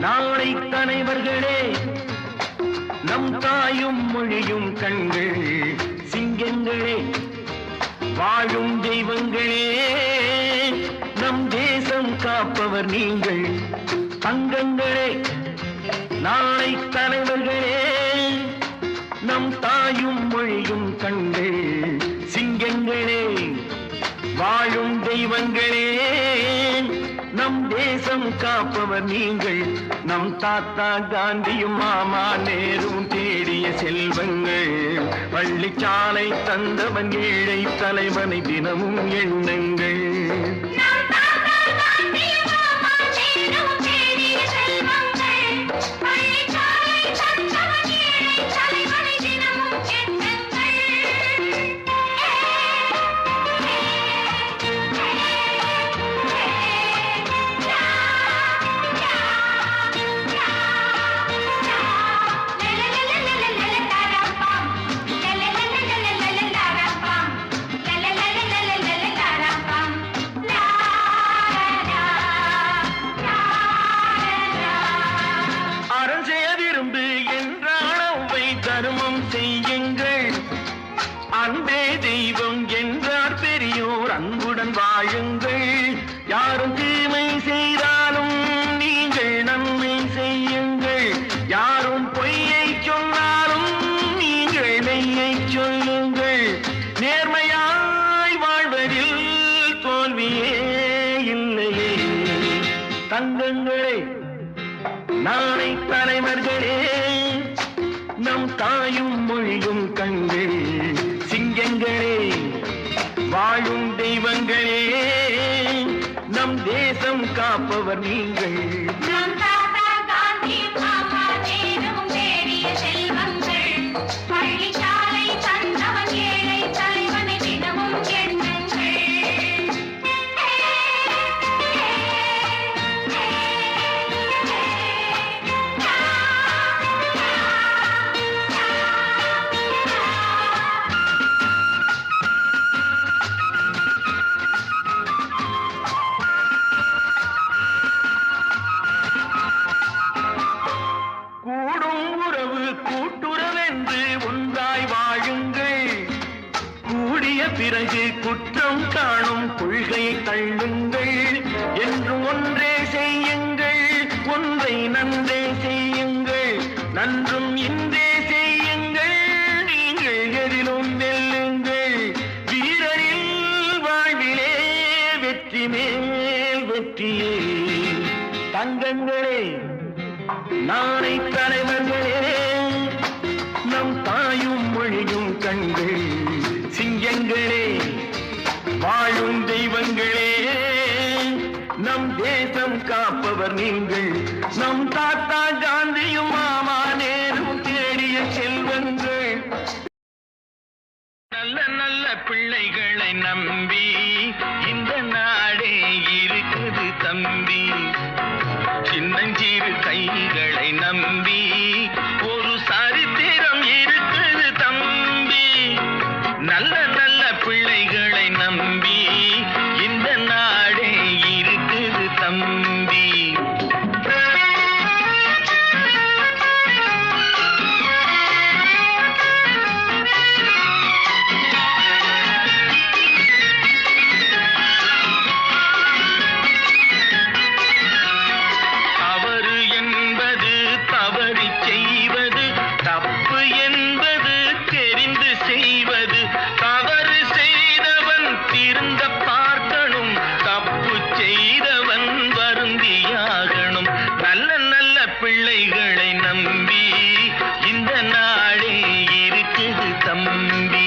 நாளை தலைவர்களே நம் தாயும் மொழியும் கண்கள் சிங்கங்களே வாழும் தெய்வங்களே நம் தேசம் காப்பவர் நீங்கள் தங்கங்களே நாளை தலைவர்களே நம் தாயும் மொழியும் கண்கள் சிங்கங்களே வாழும் தெய்வங்களே நம் தேசம் காப்பவர் நீங்கள் நம் தாத்தா காந்தியும் மாமா நேரும் தேடிய செல்வங்கள் பள்ளிச்சாலை தந்தவன் ஏழை தலைவனை தினமும் எண்ணுங்கள் தர்மம் செய்யுங்கள் அன்பே தெய்வம் என்றார் பெரியோர் அன்புடன் வாழுங்கள் யாரும் தீமை செய்தாலும் நீங்கள் நன்மை செய்யுங்கள் யாரும் பொய்யை சொன்னாலும் நீங்கள் மெய்யை சொல்லுங்கள் நேர்மையாய் வாழ்வதில் தோல்வியே இல்லையே தங்கங்களே நாளை தலைவர்களே நம் தாயும் மொழியும் கண்கள் சிங்கங்களே வாழும் தெய்வங்களே நம் தேசம் காப்பவர் நீங்கள் கூட்டுறவென்று ஒன்றாய் வாழுங்கள் கூடிய பிறகு குற்றம் காணும் கொள்கையை தள்ளுங்கள் என்று ஒன்றே செய்யுங்கள் ஒன்றை நன்றே செய்யுங்கள் நன்றும் இன்றே செய்யுங்கள் நீங்கள் எதிலும் வெல்லுங்கள் வீரரில் வாழ்விலே வெற்றி மேல் வெற்றியே தங்கங்களே நாளை தலைவர்களே நம் தாயும் மொழியும் கண்கள் சிங்கங்களே வாழும் தெய்வங்களே நம் தேசம் காப்பவர் நீங்கள் நம் தாத்தா காந்தியும் மாமா நேரும் தேடிய செல்வங்கள் நல்ல நல்ல பிள்ளைகளை நம்பி இந்த நாடே இருக்குது தம்பி சின்னஞ்சிறு கைகளை நம்பி ஒரு சரித்திரம் இருக்குது தம்பி நல்ல நல்ல பிள்ளைகளை நம்பி இந்த நாடே இருக்குது தம்பி தப்பு என்பது தெரிந்து செய்வது தவறு செய்தவன் திருந்த பார்க்கணும் தப்பு செய்தவன் வருந்தியாகணும் நல்ல நல்ல பிள்ளைகளை நம்பி இந்த நாடே இருக்குது தம்பி